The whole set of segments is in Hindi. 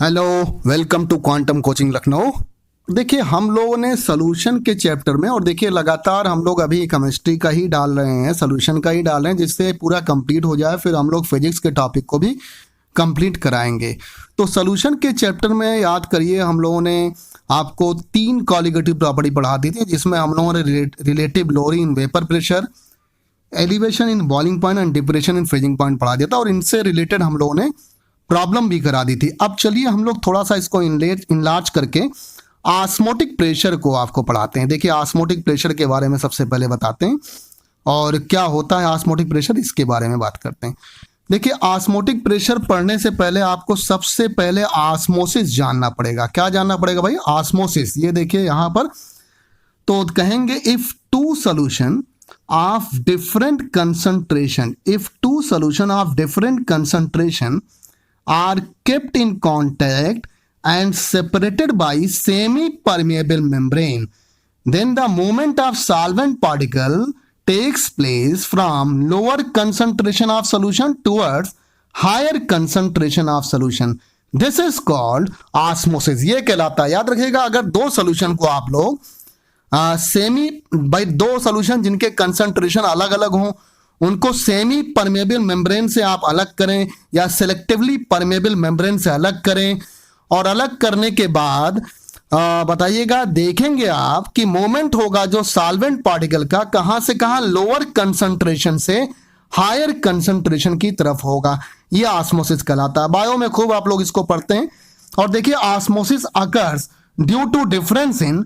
Hello, welcome to quantum coaching Lucknow. देखिए, हम लोगों ने सोल्यूशन के चैप्टर में, और देखिए लगातार हम लोग अभी केमिस्ट्री का ही डाल रहे हैं, सोल्यूशन का ही डाल रहे हैं, जिससे पूरा कंप्लीट हो जाए। फिर हम लोग फिजिक्स के टॉपिक को भी कंप्लीट कराएंगे। तो सोल्यूशन के चैप्टर में याद करिए, हम लोगों ने आपको 3 कॉलिगेटिव प्रॉपर्टी पढ़ा दी थी, जिसमें हम लोगों ने relative lower in vapour pressure, elevation in boiling point and depression in freezing point पढ़ा दिया था, और इनसे रिलेटेड हम लोगों ने प्रॉब्लम भी करा दी थी। अब चलिए हम लोग थोड़ा सा इसको इनलार्ज करके ऑस्मोटिक प्रेशर को आपको पढ़ाते हैं। देखिए, ऑस्मोटिक प्रेशर के बारे में सबसे पहले बताते हैं, और क्या होता है ऑस्मोटिक प्रेशर, इसके बारे में बात करते हैं। देखिए, ऑस्मोटिक प्रेशर पढ़ने से पहले आपको सबसे पहले ऑस्मोसिस जानना पड़ेगा। क्या जानना पड़ेगा भाई? ऑस्मोसिस। ये देखिए यहाँ पर तो कहेंगे, if two solution of different concentration are kept in contact and separated by semi-permeable membrane, then the movement of solvent particle takes place from lower concentration of solution towards higher concentration of solution. This is called osmosis. ये कहलाता है, याद रखिएगा, अगर दो सोल्यूशन को आप लोग दो सोल्यूशन जिनके कंसंट्रेशन अलग अलग हों, उनको सेमी परमेबल मेम्ब्रेन से आप अलग करें या सेलेक्टिवली परमेबल मेम्ब्रेन से अलग करें, और अलग करने के बाद बताइएगा, देखेंगे आप कि मोमेंट होगा जो सॉल्वेंट पार्टिकल का कहां से कहां, लोअर कंसंट्रेशन से हायर कंसंट्रेशन की तरफ होगा। यह ऑस्मोसिस कहलाता है। बायो में खूब आप लोग इसको पढ़ते हैं। और देखिए, osmosis occurs due to difference in,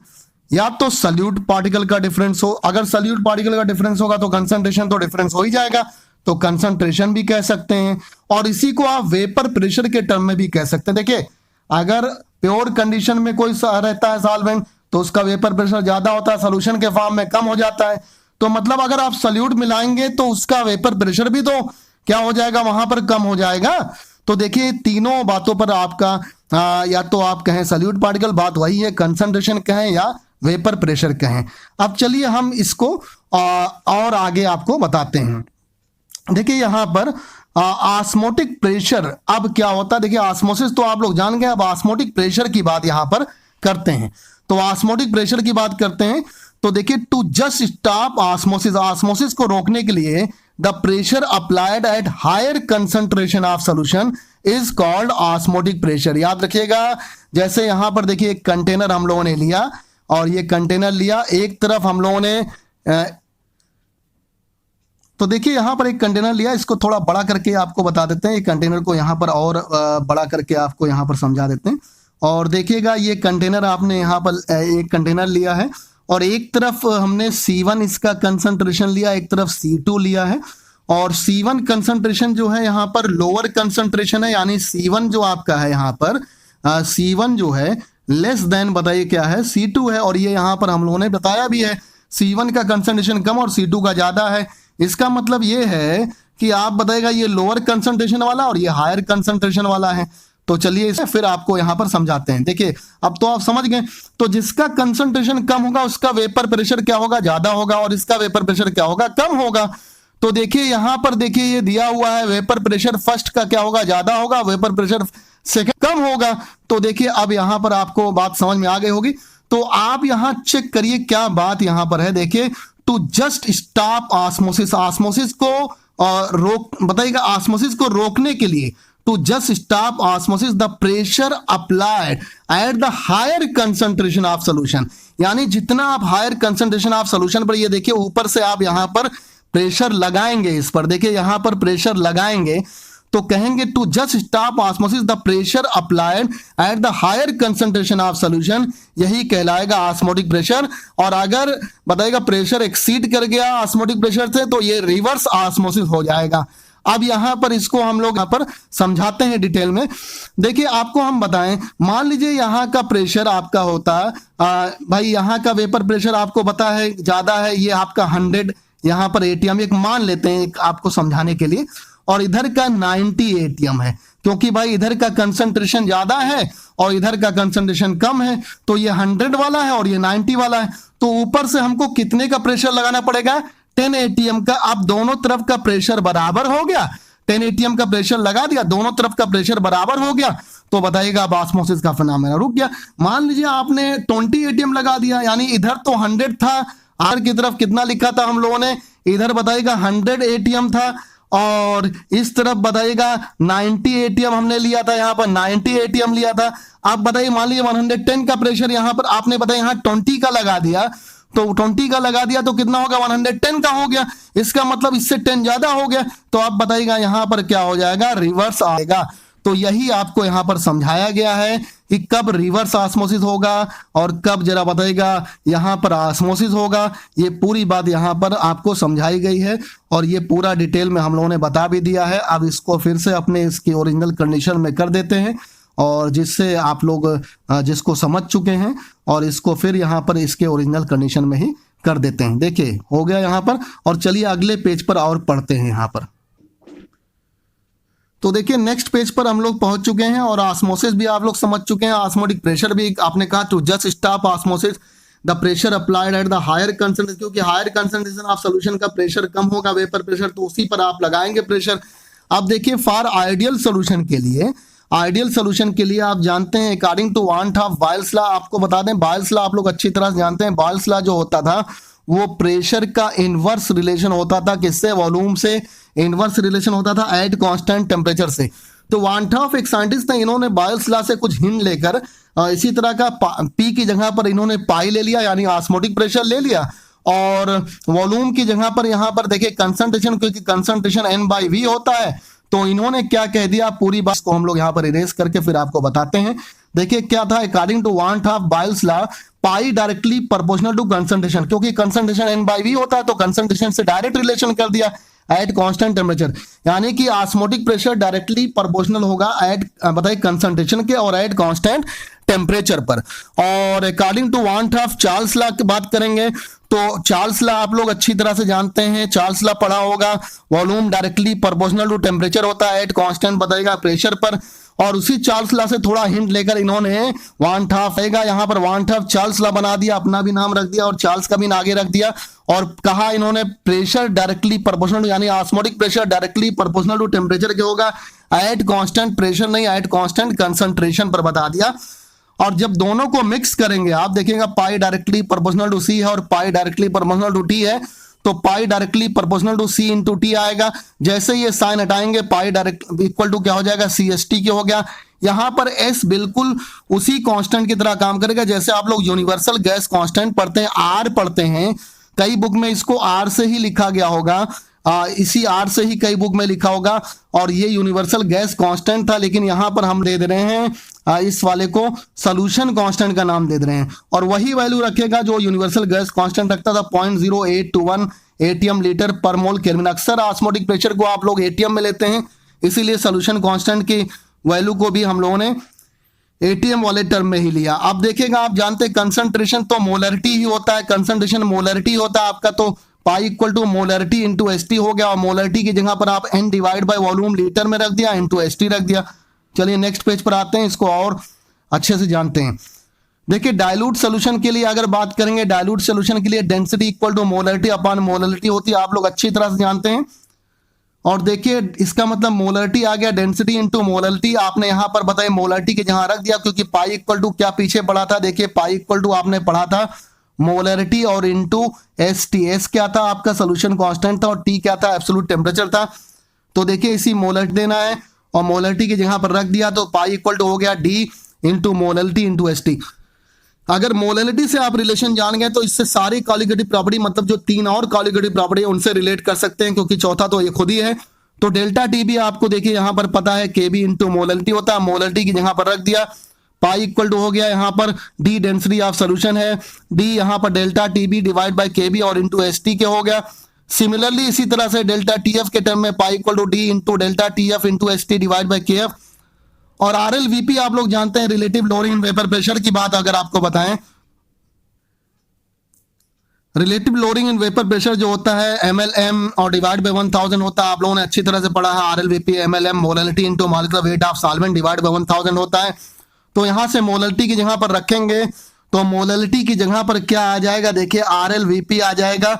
या तो सल्यूट पार्टिकल का डिफरेंस हो, अगर सल्यूट पार्टिकल का डिफरेंस होगा तो कंसंट्रेशन तो डिफरेंस हो ही जाएगा, तो कंसंट्रेशन भी कह सकते हैं, और इसी को आप वेपर प्रेशर के टर्म में भी कह सकते हैं। देखिए, अगर प्योर कंडीशन में कोई रहता है सॉल्वेंट, तो उसका वेपर प्रेशर ज्यादा होता है, सोल्यूशन के फॉर्म में कम हो जाता है। तो मतलब अगर आप सल्यूट मिलाएंगे तो उसका वेपर प्रेशर भी तो क्या हो जाएगा, वहां पर कम हो जाएगा। तो देखिए, तीनों बातों पर आपका या तो आप कहें सल्यूट पार्टिकल, बात वही है, कंसंट्रेशन कहें या वेपर प्रेशर कहें। अब चलिए हम इसको और आगे आपको बताते हैं। देखिए यहां पर ऑस्मोटिक प्रेशर अब क्या होता है। देखिए, ऑस्मोसिस तो आप लोग जान गए, अब ऑस्मोटिक प्रेशर की बात यहां पर करते हैं। तो ऑस्मोटिक प्रेशर की बात करते हैं, तो देखिए, to just stop osmosis, osmosis को रोकने के लिए the pressure applied at higher concentration of solution is called osmotic pressure. याद रखिएगा, जैसे यहां पर देखिए एक कंटेनर हम लोगों ने लिया, और ये कंटेनर लिया, एक तरफ हम लोगों ने तो देखिए यहां पर एक कंटेनर लिया, इसको थोड़ा बड़ा करके आपको बता देते हैं। एक कंटेनर को यहां पर और बड़ा करके आपको यहां पर समझा देते हैं। और देखिएगा, ये कंटेनर आपने यहां पर एक कंटेनर लिया है, और एक तरफ हमने C1 इसका कंसंट्रेशन लिया, एक तरफ C2 लिया है। और C1 कंसंट्रेशन जो है यहाँ पर लोअर कंसंट्रेशन है, यानी C1 जो आपका है यहाँ पर C1 जो है लेस देन, बताइए क्या है, C2 है। और ये यहाँ पर हम लोगों ने बताया भी है, C1 का कंसंट्रेशन कम और C2 का ज्यादा है। इसका मतलब ये है कि आप बताइएगा, ये लोअर कंसंट्रेशन वाला और ये हायर कंसंट्रेशन वाला है। तो चलिए इसे फिर आपको यहां पर समझाते हैं। देखिए, अब तो आप समझ गए। तो जिसका कंसंट्रेशन कम होगा उसका वेपर प्रेशर क्या होगा, ज्यादा होगा, और इसका वेपर प्रेशर क्या होगा, कम होगा। तो देखिए यहां पर देखिए ये दिया हुआ है, वेपर प्रेशर फर्स्ट का क्या होगा, ज्यादा होगा, वेपर प्रेशर सेकंड कम होगा। तो देखिए अब यहां पर आपको बात समझ में आ गई होगी। तो आप यहां चेक करिए क्या बात यहां पर है। देखिए, to just stop osmosis, osmosis को बताइएगा, ऑस्मोसिस को रोकने के लिए, to just stop osmosis the pressure applied at the higher concentration of solution, यानी जितना आप हायर कंसंट्रेशन ऑफ सॉल्यूशन पर, ये देखिए ऊपर से आप यहां पर प्रेशर लगाएंगे, इस पर देखिए यहां पर प्रेशर लगाएंगे, तो कहेंगे to just stop osmosis the pressure applied at the higher concentration of solution, यही कहलाएगा ऑस्मोटिक प्रेशर। और अगर बताइएगा प्रेशर एक्सीड कर गया ऑस्मोटिक प्रेशर से, तो ये रिवर्स ऑस्मोसिस हो जाएगा। अब यहां पर इसको हम लोग यहां पर समझाते हैं डिटेल में। देखिए, आपको हम बताएं, मान लीजिए यहां का प्रेशर आपका होता है भाई, यहां का वेपर प्रेशर आपको पता है ज्यादा है, ये आपका 100 यहां पर ATM, एक मान लेते हैं आपको समझाने के लिए, और इधर का 90 ATM है, क्योंकि भाई इधर का कंसंट्रेशन ज्यादा है और इधर का कंसंट्रेशन कम है। तो ये 100 वाला है और ये 90 वाला है। तो ऊपर से हमको कितने का प्रेशर लगाना पड़ेगा, 10 ATM का। अब दोनों तरफ का प्रेशर बराबर हो गया, 10 एटीएम का प्रेशर लगा दिया, दोनों तरफ का प्रेशर बराबर हो गया, तो बताइएगा अब ऑस्मोसिस का फिनोमेना रुक गया। मान लीजिए आपने 20 एटीएम लगा दिया, यानी इधर तो 100 था, आर की तरफ कितना लिखा था हम लोगों ने, इधर बताइएगा 100 एटीएम था, और इस तरफ बताइएगा 90 एटीएम हमने लिया था, यहाँ पर 90 एटीएम लिया था। आप बताइए मान लीजिए 110 का प्रेशर यहाँ पर आपने बताया, यहाँ 20 का लगा दिया, तो 20 का लगा दिया तो कितना होगा, 110 का हो गया, इसका मतलब इससे 10 ज्यादा हो गया, तो आप बताइएगा यहाँ पर क्या हो जाएगा, रिवर्स आएगा। तो यही आपको यहाँ पर समझाया गया है कि कब रिवर्स ऑस्मोसिस होगा और कब जरा बताइएगा यहाँ पर ऑस्मोसिस होगा। ये पूरी बात यहाँ पर आपको समझाई गई है और ये पूरा डिटेल में हम लोगों ने बता भी दिया है। अब इसको फिर से अपने इसकी ओरिजिनल कंडीशन में कर देते हैं, और जिससे आप लोग जिसको समझ चुके हैं, और इसको फिर यहाँ पर इसके ओरिजिनल कंडीशन में ही कर देते हैं। देखिए हो गया यहाँ पर, और चलिए अगले पेज पर और पढ़ते हैं यहाँ पर। तो देखिए नेक्स्ट पेज पर हम लोग पहुंच चुके हैं, और ऑस्मोसिस भी आप लोग समझ चुके हैं, ऑस्मोटिक प्रेशर भी आपने कहा to just stop osmosis the pressure applied at the higher concentration, क्योंकि हायर कंसंट्रेशन ऑफ सोल्यूशन का प्रेशर कम होगा वेपर प्रेशर, तो उसी पर आप लगाएंगे प्रेशर। अब देखिए फॉर आइडियल सोल्यूशन के लिए, आइडियल सोल्यूशन के लिए आप जानते हैं according to van't of Boyle's law, आपको बता दें बॉयल्स लॉ आप लोग अच्छी तरह से जानते हैं। बॉयल्स लॉ जो होता था वो प्रेशर का इनवर्स रिलेशन होता था, किससे, वॉल्यूम से इनवर्स रिलेशन होता था एट कांस्टेंट टेम्परेचर से। तो वांट ऑफ एक साइंटिस्ट थे, इन्होंने बॉयल्स लॉ से कुछ हिंट लेकर इसी तरह का पी की जगह पर इन्होंने पाई ले लिया, यानी ऑस्मोटिक प्रेशर ले लिया, और वॉल्यूम की जगह पर यहाँ पर देखिए कंसंट्रेशन, क्योंकि कंसंट्रेशन N/V होता है, तो इन्होंने क्या कह दिया, पूरी बात को हम लोग यहाँ पर इरेज करके फिर आपको बताते हैं। देखिए क्या था, according to van't of Boyle's law pi directly proportional to concentration, क्योंकि कंसंट्रेशन N/V होता है तो कंसंट्रेशन से डायरेक्ट रिलेशन कर दिया एट कांस्टेंट टेम्परेचर, यानी कि ऑस्मोटिक प्रेशर डायरेक्टली प्रोपोर्शनल होगा एट बताइए कंसंट्रेशन के और एट कांस्टेंट टेम्परेचर पर। और according to van't of Charles law की बात करेंगे तो चार्ल्स लॉ आप लोग अच्छी तरह से जानते हैं, चार्ल्स लॉ पढ़ा होगा, volume directly proportional to temperature होता है एट कांस्टेंट बताएगा प्रेशर पर, और उसी चार्ल्स लॉ से थोड़ा हिंट लेकर इन्होंने वांट ऑफ आएगा, यहाँ पर वांट ऑफ चार्ल्स लॉ बना दिया, अपना भी नाम रख दिया और चार्ल्स का भी आगे रख दिया, और कहा इन्होंने प्रेशर डायरेक्टली प्रोपोर्शनल यानी osmotic pressure directly proportional to temperature के होगा एट कांस्टेंट प्रेशर नहीं एट कांस्टेंट कंसंट्रेशन पर बता दिया। और जब दोनों को मिक्स करेंगे आप देखिएगा pi directly proportional to C है और pi directly proportional to T है, तो pi directly proportional to C into T आएगा। जैसे ये साइन हटाएंगे पाई डायरेक्ट इक्वल टू क्या हो जाएगा, CST के हो गया। यहां पर S बिल्कुल उसी कांस्टेंट की तरह काम करेगा जैसे आप लोग यूनिवर्सल गैस कांस्टेंट पढ़ते हैं, R पढ़ते हैं, कई बुक में इसको R से ही लिखा गया होगा, इसी R से ही कई बुक में लिखा होगा, और ये यूनिवर्सल गैस कांस्टेंट था, लेकिन यहां पर हम दे दे रहे हैं इस वाले को सॉल्यूशन कांस्टेंट का नाम दे दे रहे हैं, और वही वैल्यू रखेगा जो यूनिवर्सल गैस कांस्टेंट रखता था 0.0821 एटीएम लीटर पर मोल केल्विन। अक्सर ऑस्मोटिक प्रेशर को आप लोग एटीएम में लेते हैं, इसीलिए सॉल्यूशन कांस्टेंट की वैल्यू को भी हम लोगों ने एटीएम वाले टर्म में ही लिया। अब देखिएगा आप जानते हैं कंसंट्रेशन तो मोलरिटी ही होता है, कंसंट्रेशन मोलरिटी होता है आपका, तो pi equal to molarity into ST हो गया, और मोलरिटी की जगह पर आप N divide by volume litre में रख दिया इंटू ST रख दिया। चलिए नेक्स्ट पेज पर आते हैं, इसको और अच्छे से जानते हैं। देखिए डाइल्यूट सोल्यूशन के लिए अगर बात करेंगे, डाइल्यूट सोल्यूशन के लिए density equal to molarity upon molarity होती है, आप लोग अच्छी तरह से जानते हैं। और देखिए इसका मतलब मोलरिटी आ गया डेंसिटी इंटू मोलरिटी, आपने यहां पर बताया मोलरिटी के जहां रख दिया, क्योंकि पाई इक्वल टू क्या पीछे पढ़ा था, देखिए पाई इक्वल टू आपने पढ़ा था मोलरिटी और इंटू ST। S क्या था आपका सोल्यूशन कांस्टेंट था, और T क्या था, एब्सोल्यूट टेम्परेचर था। तो देखिए इसी मोलरिटी देना है और मोलरिटी की जगह पर रख दिया, तो पाई इक्वल टू हो गया D into molarity into ST। अगर मोलरिटी से आप रिलेशन जान गए तो इससे सारी कॉलिगेटिव प्रॉपर्टी, मतलब जो 3 और कॉलिगेटिव प्रॉपर्टी उनसे रिलेट कर सकते हैं, क्योंकि चौथा तो ये खुद ही है। तो डेल्टा T भी आपको देखिए यहाँ पर पता है KB इंटू मोलरिटी होता है, मोलरिटी की जगह पर रख दिया, पाई इक्वल टू हो गया यहाँ पर D डेंसिटी ऑफ सोल्यूशन है, D यहाँ पर delta TB divide by KB और इंटू ST के हो गया। सिमिलरली इसी तरह से डेल्टा TF के टर्म में pi equal to D into delta TF into ST divide by KF। और RLVP आप लोग जानते हैं, relative lowering in vapour pressure की बात अगर आपको बताएं, relative lowering in vapour pressure जो होता है MLM और डिवाइड बाय 1000 होता है, आप लोगों ने अच्छी तरह से पढ़ा है। RLVP MLM molarity into molecular weight of solvent divide by 1000 होता है। तो यहां से मोलरिटी की जगह पर रखेंगे तो मोलरिटी की जगह पर क्या आ जाएगा, देखिए RLVP आ जाएगा,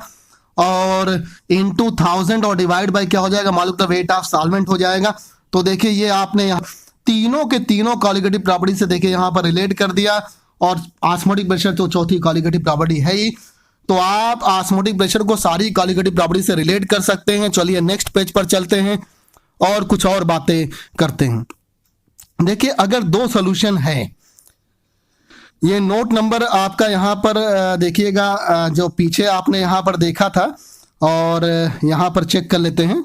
और इनटू 1000 और डिवाइड बाय क्या हो जाएगा, मालूम द वेट ऑफ सॉल्वेंट हो जाएगा। तो देखिए ये आपने यहाँ तीनों के तीनों कॉलिगेटिव प्रॉपर्टी से देखिए यहाँ पर रिलेट कर दिया, और ऑस्मोटिक प्रेशर तो चौथी कॉलिगेटिव प्रॉपर्टी है ही, तो आप ऑस्मोटिक प्रेशर को सारी कॉलिगेटिव प्रॉपर्टी से रिलेट कर सकते हैं। चलिए नेक्स्ट पेज पर चलते हैं और कुछ और बातें करते हैं। देखिए अगर दो सॉल्यूशन है, ये नोट नंबर आपका यहाँ पर देखिएगा, जो पीछे आपने यहाँ पर देखा था, और यहाँ पर चेक कर लेते हैं।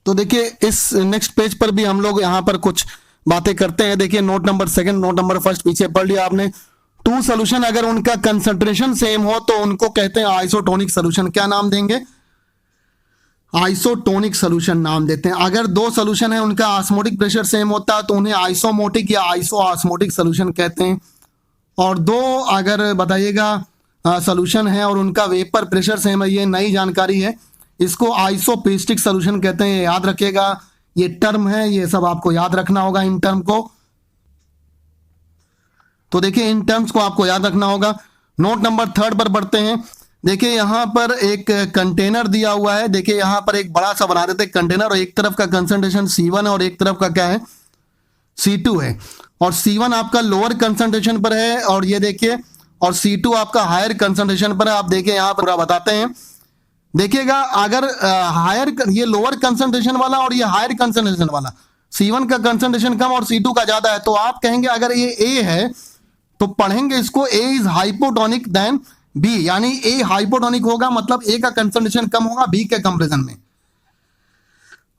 तो देखिए इस नेक्स्ट पेज पर भी हम लोग यहाँ पर कुछ बातें करते हैं। देखिए note number second, note number first पीछे पढ़ लिया आपने। टू सॉल्यूशन अगर उनका कंसंट्रेशन सेम हो तो उनको कहते हैं आइसोटोनिक सॉल्यूशन। क्या नाम देंगे, आइसोटोनिक सॉल्यूशन नाम देते हैं। अगर दो सॉल्यूशन है उनका ऑस्मोटिक प्रेशर सेम होता है तो उन्हें आइसोमोटिक या आइसोऑस्मोटिक सॉल्यूशन कहते हैं। और दो अगर बताइएगा सॉल्यूशन है और उनका वेपर प्रेशर सेम है, ये नई जानकारी है, इसको आइसोपेस्टिक सॉल्यूशन कहते हैं। याद रखिएगा, ये टर्म है, ये सब आपको याद रखना होगा इन टर्म को। तो देखिए इन टर्म्स को आपको याद रखना होगा। नोट नंबर थर्ड पर बढ़ते हैं। देखिए यहां पर एक कंटेनर दिया हुआ है। देखिए यहां पर एक बड़ा सा बना देते हैं कंटेनर, और एक तरफ का कंसंट्रेशन C1 है और एक तरफ का क्या है, C2 है। और C1 आपका लोअर कंसंट्रेशन पर है, और ये देखिए, और C2 आपका हायर कंसंट्रेशन पर है। आप देखिए यहां पर बताते हैं, देखिएगा अगर हायर, ये लोअर कंसंट्रेशन वाला और ये हायर कंसंट्रेशन वाला, C1 का कंसंट्रेशन कम और C2 का ज्यादा है, तो आप कहेंगे अगर ये A है तो पढ़ेंगे इसको A is hypotonic than B, यानी A हाइपोटोनिक होगा, मतलब A का कंसंट्रेशन कम होगा B के कंपैरिजन में।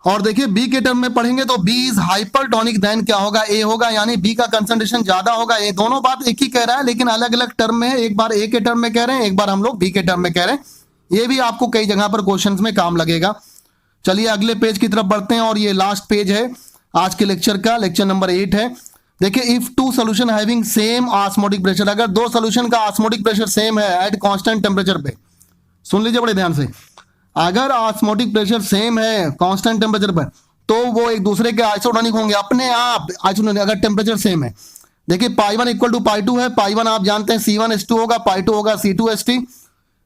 और देखिए B के टर्म में पढ़ेंगे तो B इज हाइपरटोनिक देन क्या होगा, A होगा, यानी B का कंसंट्रेशन ज्यादा होगा। ये दोनों बात एक ही कह रहा है लेकिन अलग अलग टर्म में है। एक बार A के टर्म में कह रहे हैं, एक बार हम लोग B के टर्म में कह रहे हैं। ये भी आपको कई जगह पर क्वेश्चंस में काम लगेगा। चलिए अगले पेज की तरफ बढ़ते हैं, और ये लास्ट पेज है आज के लेक्चर का, लेक्चर नंबर 8 है। देखिए if two solution having same osmotic pressure, अगर दो सॉल्यूशन का ऑस्मोटिक प्रेशर सेम है एट कांस्टेंट टेम्परेचर पे, सुन लीजिए बड़े ध्यान से, अगर ऑस्मोटिक प्रेशर सेम है कांस्टेंट टेम्परेचर पर तो वो एक दूसरे के आइसोटोनिक होंगे अपने आप। आइसोटोनिक अगर टेम्परेचर सेम है, देखिए पाई 1 इक्वल टू पाई 2 है, पाई 1 आप जानते हैं C1H2 होगा, पाई 2 होगा C2H3,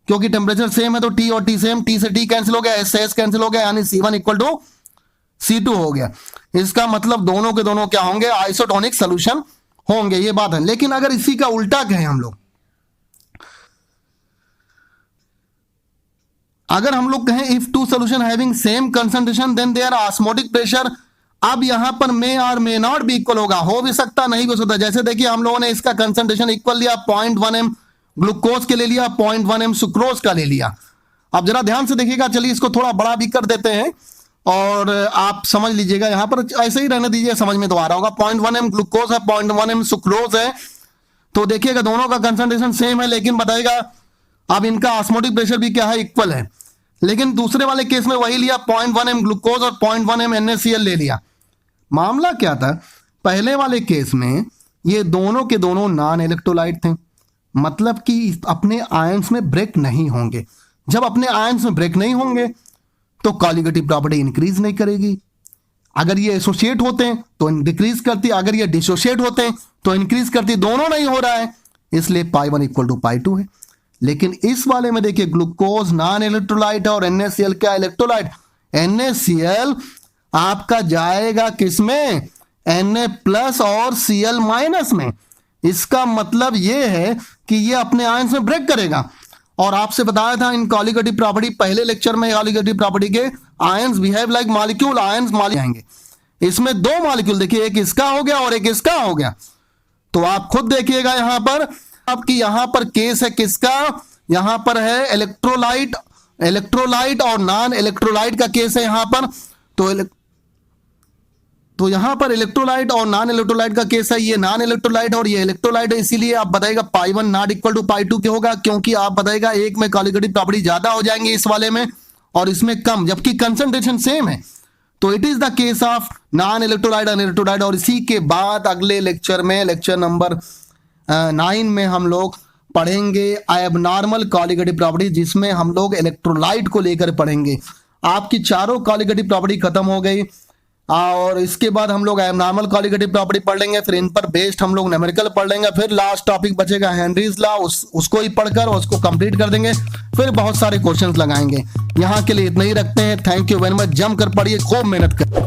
क्योंकि टेम्परेचर सेम है तो T और T सेम, T से T कैंसिल हो गया, S से S कैंसिल हो गया, यानी C1 इक्वल टू C2 हो गया। इसका मतलब दोनों के दोनों क्या होंगे, आइसोटोनिक सॉल्यूशन होंगे, ये बात है। लेकिन अगर इसी का उल्टा कहें हम लोग, अगर हम लोग कहें if two solution having same concentration then their osmotic pressure, अब यहां पर मे और मे नॉट भी इक्वल होगा, हो भी सकता नहीं भी हो सकता। जैसे देखिए हम लोगों ने इसका कंसंट्रेशन इक्वल लिया, 0.1 m ग्लूकोज के ले लिया, 0.1 m सुक्रोज का ले लिया। अब जरा ध्यान से देखिएगा, चलिए इसको थोड़ा बड़ा भी कर देते हैं और आप समझ लीजिएगा, यहां पर ऐसे ही रहने दीजिए, समझ में तो आ रहा होगा। 0.1 m ग्लूकोज है, 0.1 m सुक्रोज है, तो देखिएगा दोनों का कंसंट्रेशन सेम है, लेकिन बताइएगा अब इनका ऑस्मोटिक प्रेशर भी क्या है, इक्वल है। लेकिन दूसरे वाले केस में वही लिया, 0.1 m ग्लूकोज और 0.1 m NaCl ले लिया। मामला क्या था, पहले वाले केस में ये दोनों के दोनों नॉन इलेक्ट्रोलाइट थे, मतलब कि अपने आयंस में ब्रेक नहीं होंगे। जब अपने आयंस में ब्रेक नहीं होंगे तो कॉलिगेटिव प्रॉपर्टी इंक्रीज नहीं करेगी। अगर ये एसोसिएट होते हैं तो डिक्रीज करती, अगर ये डिसोसिएट होते हैं तो इंक्रीज करती, दोनों नहीं हो रहा है, इसलिए पाई 1 इक्वल टू पाई 2 है। लेकिन इस वाले में देखिए ग्लूकोज नॉन इलेक्ट्रोलाइट और NaCl क्या इलेक्ट्रोलाइट, NaCl आपका जाएगा किसमें, Na+ और Cl- में। इसका मतलब ये है कि ये अपने आयंस में ब्रेक करेगा। और आपसे बताया था इन कॉलिगेटिव प्रॉपर्टी, पहले लेक्चर में कॉलिगेटिव प्रॉपर्टी के ions behave like molecule, ions आएंगे। इसमें दो मॉलिक्यूल देखिए, एक इसका हो गया और एक इसका हो गया, तो आप खुद देखिएगा यहां पर, आपकी यहां पर केस है किसका, यहां पर है इलेक्ट्रोलाइट, इलेक्ट्रोलाइट और नॉन इलेक्ट्रोलाइट का केस है यहां पर। तो यहां पर इलेक्ट्रोलाइट और नॉन इलेक्ट्रोलाइट का केस है, ये नॉन इलेक्ट्रोलाइट और ये इलेक्ट्रोलाइट है, इसीलिए आप बताएगा पाई 1 नॉट इक्वल टू पाई 2 क्या होगा, क्योंकि आप बताएगा एक में कॉलिगेटिव प्रॉपर्टी ज्यादा हो जाएंगे इस वाले में और इसमें कम, जबकि कंसंट्रेशन सेम है। तो it is the case of non electrolyte और इलेक्ट्रोलाइट। और इसी के बाद अगले लेक्चर में, लेक्चर नंबर 9 में हम लोग पढ़ेंगे एबनॉर्मल कॉलिगेटिव प्रॉपर्टी, जिसमें हम लोग इलेक्ट्रोलाइट को लेकर पढ़ेंगे। आपकी चारों कॉलिगेटिव प्रॉपर्टी खत्म हो गई और इसके बाद हम लोग एबनॉर्मल कॉलिगेटिव प्रॉपर्टी पढ़ लेंगे, फिर इन पर बेस्ड हम लोग न्यूमेरिकल पढ़ लेंगे, फिर लास्ट टॉपिक बचेगा हेनरीज लॉ, उसको ही पढ़कर उसको कंप्लीट कर देंगे। फिर बहुत सारे क्वेश्चंस लगाएंगे। यहाँ के लिए इतना ही रखते हैं। Thank you very much. जम कर पढ़िए, खूब मेहनत कर।